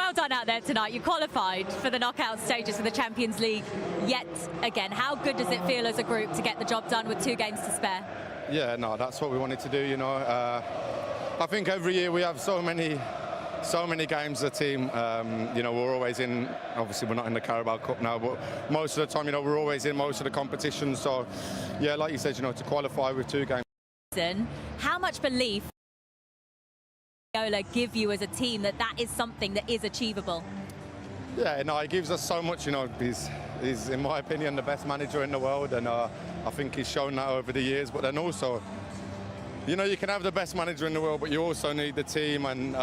well done out there tonight. You qualified for the knockout stages of the Champions League yet again. How good does it feel as a group to get the job done with 2 games to spare? Yeah, no, that's what we wanted to do, you know. I think every year we have so many games as a team. You know, we're always in, obviously we're not in the Carabao Cup now, but most of the time, you know, we're always in most of the competitions. So, yeah, like you said, you know, to qualify with 2 games. How much belief Guardiola give you as a team that is something that is achievable? Yeah, no, he gives us so much, you know. He's in my opinion, the best manager in the world, and I think he's shown that over the years. But then also, you know, you can have the best manager in the world, but you also need the team and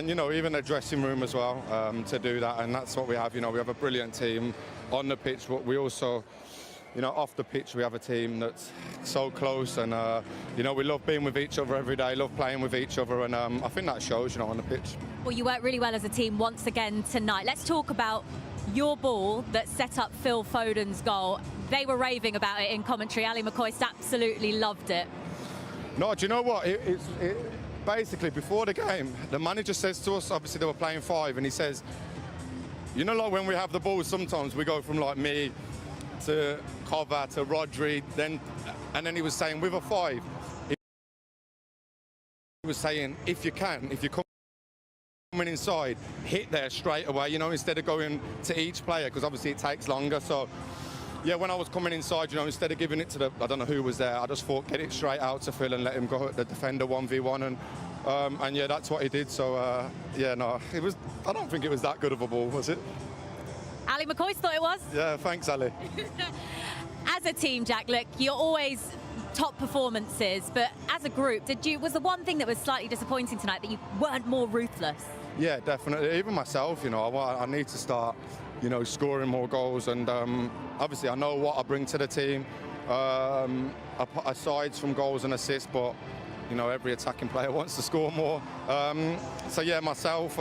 you know, even the dressing room as well to do that, and that's what we have. You know, we have a brilliant team on the pitch, but we also, you know, off the pitch, we have a team that's so close, and you know, we love being with each other every day, love playing with each other, and I think that shows, you know, on the pitch. Well, you worked really well as a team once again tonight. Let's talk about your ball that set up Phil Foden's goal. They were raving about it in commentary. Ali McCoist absolutely loved it. No, do you know what? Basically, before the game, the manager says to us, obviously they were playing 5, and he says, you know, like when we have the ball, sometimes we go from like me to Cover to Rodri, and then he was saying with a 5, he was saying if you're coming inside, hit there straight away, you know, instead of going to each player, because obviously it takes longer. So yeah, when I was coming inside, you know, instead of giving it to I don't know who was there, I just thought get it straight out to Phil and let him go at the defender 1v1, and yeah, that's what he did. So yeah, no, I don't think it was that good of a ball, was it? Ali McCoist thought it was? Yeah, thanks, Ali. As a team, Jack, look, you're always top performances, but as a group, was the one thing that was slightly disappointing tonight that you weren't more ruthless? Yeah, definitely. Even myself, you know, I need to start, you know, scoring more goals, and obviously I know what I bring to the team, aside from goals and assists, but you know, every attacking player wants to score more. So yeah, myself,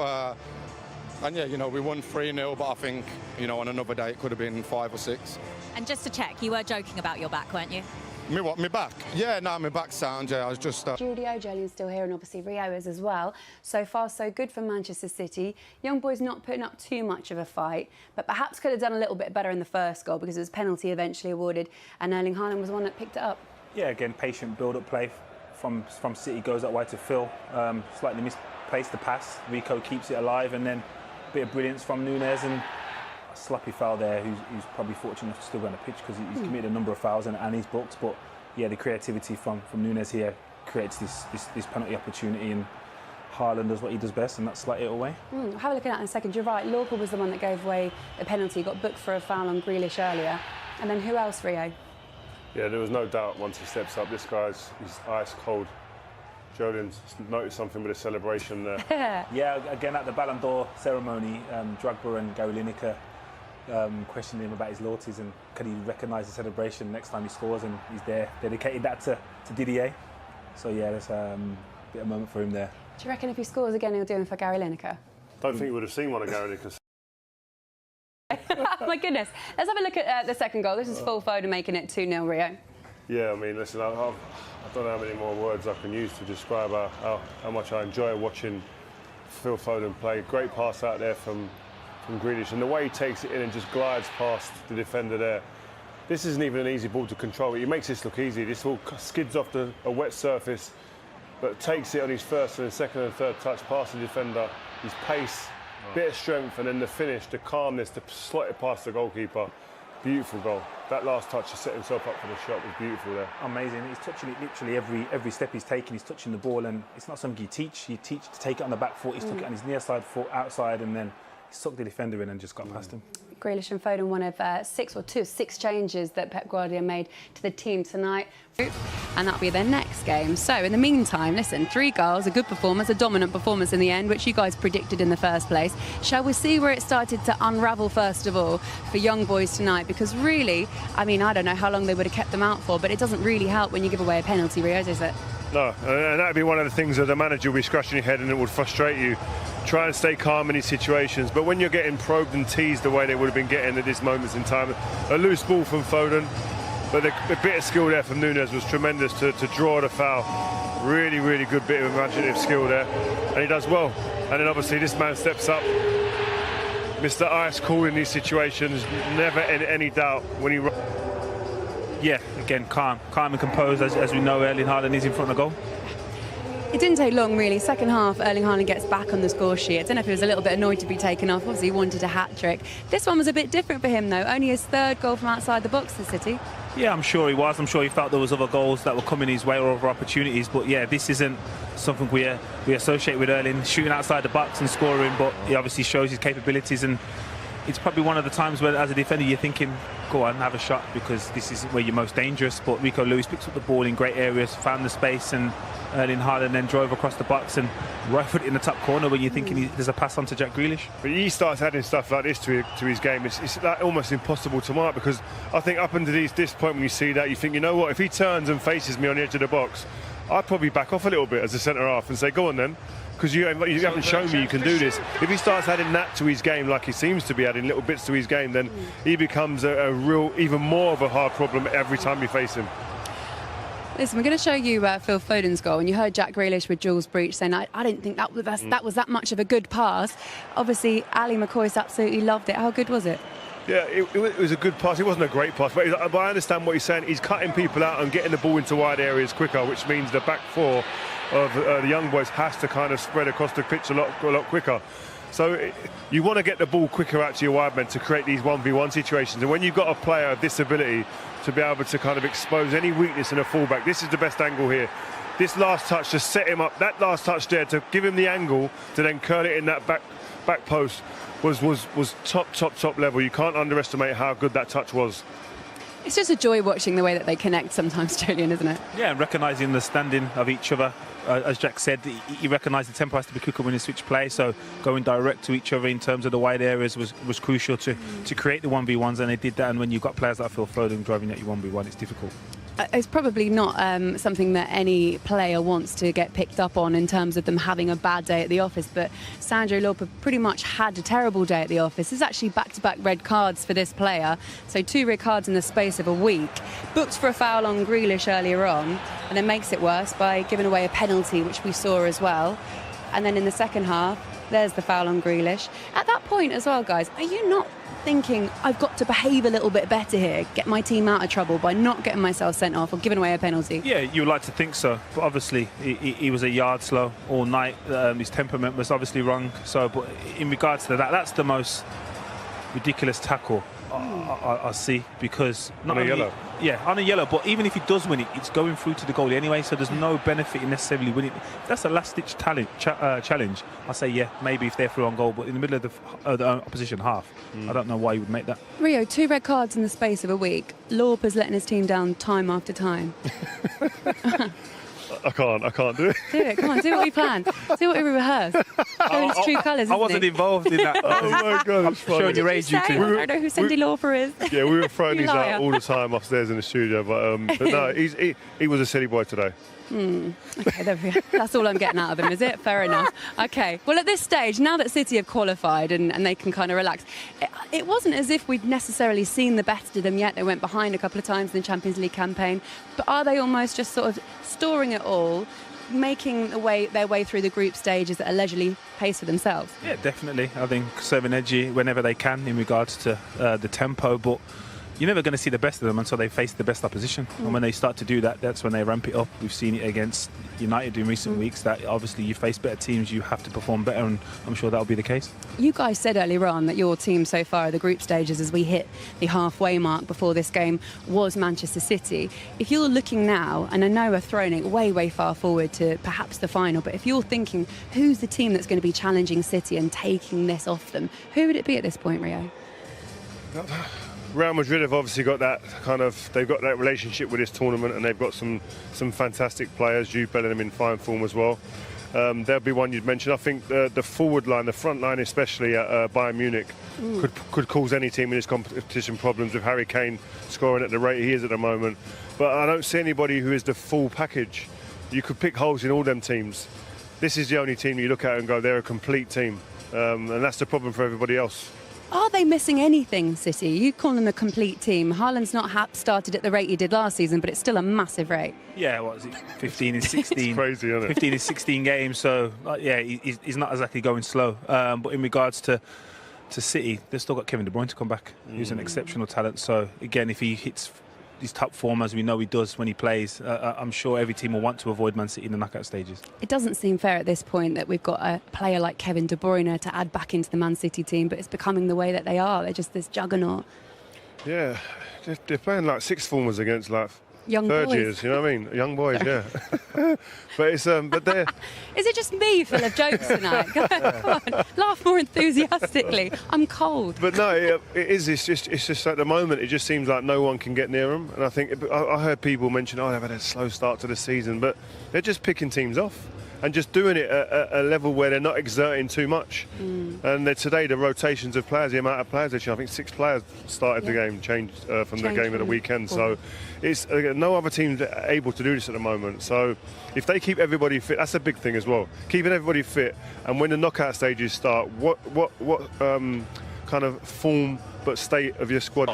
and yeah, you know, we won 3-0, but I think, you know, on another day it could have been 5 or 6. And just to check, you were joking about your back, weren't you? Me what? Me back? Yeah, no, my back's sound. Yeah, I was just. Judy O'Jolly's still here, and obviously Rio is as well. So far, so good for Manchester City. Young boys not putting up too much of a fight, but perhaps could have done a little bit better in the first goal because it was penalty eventually awarded, and Erling Haaland was the one that picked it up. Yeah, again, patient build-up play from City, goes that way to Phil. Slightly misplaced the pass. Rico keeps it alive, and then a bit of brilliance from Nunes, and a sloppy foul there. Who's probably fortunate enough to still be on the pitch because he's committed a number of fouls and he's booked. But yeah, the creativity from Nunes here creates this penalty opportunity, and Haaland does what he does best, and that's slide it away. Have a look at that in a second. You're right, Lorca was the one that gave away the penalty, got booked for a foul on Grealish earlier. And then who else, Rio? Yeah, there was no doubt once he steps up, this guy's ice cold. Jordan's noticed something with the celebration there. Yeah, again at the Ballon d'Or ceremony, Drogba and Gary Lineker questioned him about his loyalties and could he recognise the celebration next time he scores, and he's there, dedicated that to Didier. So yeah, there's a bit of a moment for him there. Do you reckon if he scores again he'll do him for Gary Lineker? Don't think he would have seen one of Gary Lineker's. My goodness. Let's have a look at the second goal. This is Phil Foden making it 2-0, Rio. Yeah, I mean, listen, I don't know how many more words I can use to describe how much I enjoy watching Phil Foden play. Great pass out there from Grealish, and the way he takes it in and just glides past the defender there. This isn't even an easy ball to control. He makes this look easy. This all skids off a wet surface, but takes it on his first and second and third touch past the defender. His pace, bit of strength, and then the finish, the calmness to slot it past the goalkeeper. Beautiful goal. That last touch to set himself up for the shot was beautiful there. Amazing. He's touching it literally every step he's taking. He's touching the ball, and it's not something you teach. You teach to take it on the back foot. He's took it on his near side foot outside, and then he sucked the defender in and just got past him. Grealish and Foden, one of six changes that Pep Guardiola made to the team tonight. And that'll be their next game. So in the meantime, listen, 3 goals, a good performance, a dominant performance in the end, which you guys predicted in the first place. Shall we see where it started to unravel first of all for young boys tonight? Because really, I mean, I don't know how long they would have kept them out for, but it doesn't really help when you give away a penalty, Rio, does it? No, and that would be one of the things that the manager would be scratching your head, and it would frustrate you. Try and stay calm in these situations, but when you're getting probed and teased the way they would have been getting at this moments in time, a loose ball from Foden, but the bit of skill there from Nunes was tremendous to draw the foul. Really, really good bit of imaginative skill there, and he does well. And then obviously this man steps up. Mr. Ice cool in these situations, never in any doubt when he... Yeah, again, calm and composed, as we know Erling Haaland is in front of goal. It didn't take long, really. Second half, Erling Haaland gets back on the score sheet. I don't know if he was a little bit annoyed to be taken off. Obviously, he wanted a hat-trick. This one was a bit different for him, though. Only his third goal from outside the box for City. Yeah, I'm sure he was. I'm sure he felt there was other goals that were coming his way or other opportunities. But yeah, this isn't something we associate with Erling, shooting outside the box and scoring. But he obviously shows his capabilities, and it's probably one of the times where, as a defender, you're thinking, go on, have a shot, because this is where you're most dangerous. But Rico Lewis picks up the ball in great areas, found the space, and Erling Haaland then drove across the box and right foot in the top corner when you're thinking there's a pass on to Jack Grealish. But he starts adding stuff like this to his game. It's like almost impossible to mark, because I think up until this point when you see that, you think, you know what, if he turns and faces me on the edge of the box, I'd probably back off a little bit as a centre-half and say, go on then, because you haven't shown me you can do this. If he starts adding that to his game, like he seems to be adding little bits to his game, then he becomes a real, even more of a hard problem every time you face him. Listen, we're going to show you Phil Foden's goal, and you heard Jack Grealish with Jules Breach saying, I didn't think that was that much of a good pass. Obviously, Ali McCoy's absolutely loved it. How good was it? Yeah, it was a good pass. It wasn't a great pass, but I understand what he's saying. He's cutting people out and getting the ball into wide areas quicker, which means the back four of the young boys has to kind of spread across the pitch a lot quicker. So you want to get the ball quicker out to your wide men to create these 1v1 situations. And when you've got a player of this ability to be able to kind of expose any weakness in a fullback, this is the best angle here. This last touch to set him up, that last touch there to give him the angle to then curl it in that back post was top level. You can't underestimate how good that touch was. It's just a joy watching the way that they connect sometimes, Julian, isn't it? Yeah, and recognising the standing of each other. As Jack said, he recognised the tempo has to be quicker when you switch play, so going direct to each other in terms of the wide areas was crucial to create the 1v1s, and they did that. And when you've got players like Phil Foden driving at you 1v1, it's difficult. It's probably not something that any player wants to get picked up on in terms of them having a bad day at the office, but Sandro Lorpa pretty much had a terrible day at the office. There's actually back-to-back red cards for this player, so 2 red cards in the space of a week. Booked for a foul on Grealish earlier on, and then makes it worse by giving away a penalty, which we saw as well. And then in the second half, there's the foul on Grealish. At that point as well, guys, are you not thinking, I've got to behave a little bit better here, get my team out of trouble by not getting myself sent off or giving away a penalty? Yeah, you would like to think so, but obviously he was a yard slow all night. His temperament was obviously wrong. So, but in regards to that, that's the most ridiculous tackle I see, because not on a only, yellow. Yeah, on a yellow, but even if he does win it, it's going through to the goalie anyway, so there's no benefit in necessarily winning. If that's a last-ditch challenge, I say yeah, maybe if they're through on goal, but in the middle of the opposition half, I don't know why he would make that. Rio, 2 red cards in the space of a week. Lorpa's letting his team down time after time. I can't do it. Do it, come on, do what we planned. Do what we rehearsed. Show his true colours, I wasn't involved in that. Oh my God, I'm it's funny. showing your age, you two. I don't know who Cindy Lauper is. Yeah, we were throwing You these liar. out all the time upstairs in the studio, but no, he was a silly boy today. Okay, there we go. That's all I'm getting out of him, is it? Fair enough. Okay, well, at this stage, now that City have qualified and they can kind of relax, it wasn't as if we'd necessarily seen the best of them yet. They went behind a couple of times in the Champions League campaign, but are they almost just sort of storing it all, making their way through the group stages at a leisurely pace for themselves? Yeah, definitely. I think serving edgy whenever they can in regards to the tempo, but you're never going to see the best of them until they face the best opposition. And when they start to do that, that's when they ramp it up. We've seen it against United in recent weeks, that obviously you face better teams, you have to perform better, and I'm sure that'll be the case. You guys said earlier on that your team so far at the group stages, as we hit the halfway mark before this game, was Manchester City. If you're looking now, and I know we're throwing it way far forward to perhaps the final, but if you're thinking who's the team that's going to be challenging City and taking this off them, who would it be at this point, Rio? Real Madrid have obviously got that they've got that relationship with this tournament, and they've got some fantastic players. Jude Bellingham in fine form as well. There'll be one you'd mention. I think the forward line, the front line especially at Bayern Munich, could cause any team in this competition problems with Harry Kane scoring at the rate he is at the moment. But I don't see anybody who is the full package. You could pick holes in all them teams. This is the only team you look at and go, they're a complete team. And that's the problem for everybody else. Are they missing anything, City? You call them a complete team. Haaland's not started at the rate he did last season, but it's still a massive rate. Yeah, what is it? 15 and 16. It's crazy, isn't it? 15 and 16 games. So yeah, he's not exactly going slow. But in regards to City, they've still got Kevin De Bruyne to come back. He's an exceptional talent. So again, if he hits his top form, as we know he does when he plays, I'm sure every team will want to avoid Man City in the knockout stages. It doesn't seem fair at this point that we've got a player like Kevin De Bruyne to add back into the Man City team, but it's becoming the way that they are. They're just this juggernaut. Yeah, they're playing like sixth formers against like Young third boys. years, you know what I mean? Young boys, yeah. But it's but they're Is it just me full of jokes tonight? Come on, laugh more enthusiastically. I'm cold. But no, it is. It's just at the moment it just seems like no one can get near them. And I think I heard people mention, oh, they've had a slow start to the season, but they're just picking teams off and just doing it at a level where they're not exerting too much. And today the rotations of players, the amount of players, I think 6 players started the game, changed from the game of the weekend. So it's no other team's able to do this at the moment. So if they keep everybody fit, that's a big thing as well. Keeping everybody fit, and when the knockout stages start, what kind of form but state of your squad?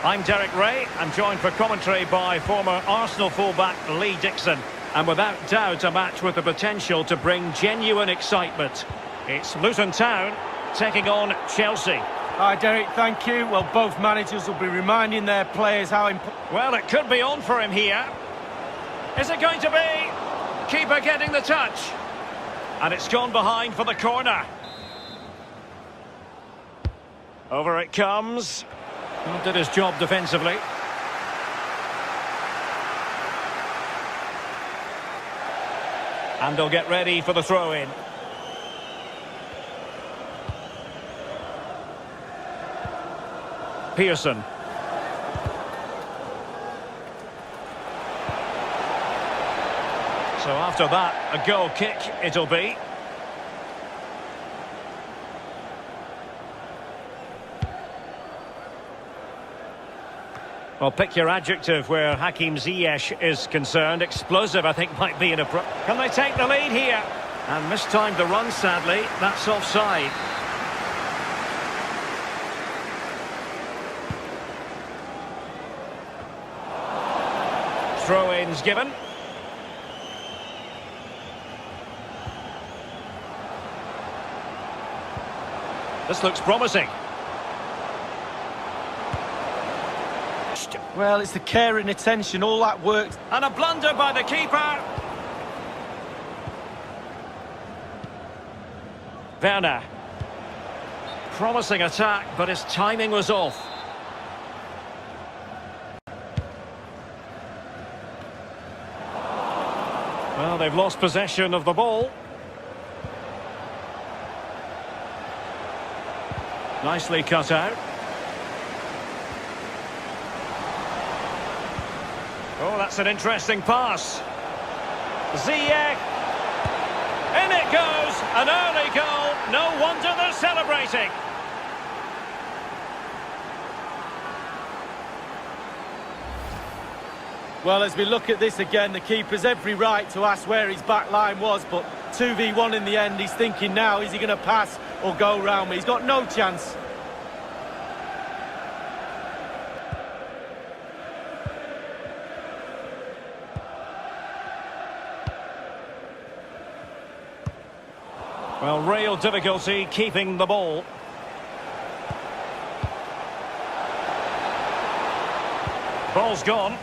I'm Derek Ray. I'm joined for commentary by former Arsenal fullback Lee Dixon. And without doubt, a match with the potential to bring genuine excitement. It's Luton Town taking on Chelsea. Hi, Derek, thank you. Well, both managers will be reminding their players how important... Well, it could be on for him here. Is it going to be? Keeper getting the touch. And it's gone behind for the corner. Over it comes. Well, did his job defensively. And they'll get ready for the throw-in. Pearson. So after that, a goal kick it'll be. Well, pick your adjective where Hakim Ziyech is concerned. Explosive, I think, might be an approach. Can they take the lead here? And mistimed the run, sadly. That's offside. Throw-ins given. This looks promising. Well, it's the care and attention, all that work. And a blunder by the keeper. Werner. Promising attack, but his timing was off. Well, they've lost possession of the ball. Nicely cut out. Oh, that's an interesting pass. Ziyech. In it goes. An early goal. No wonder they're celebrating. Well, as we look at this again, the keeper's every right to ask where his back line was, but 2v1 in the end. He's thinking now, is he going to pass or go round me? He's got no chance. Well, real difficulty keeping the ball. Ball's gone.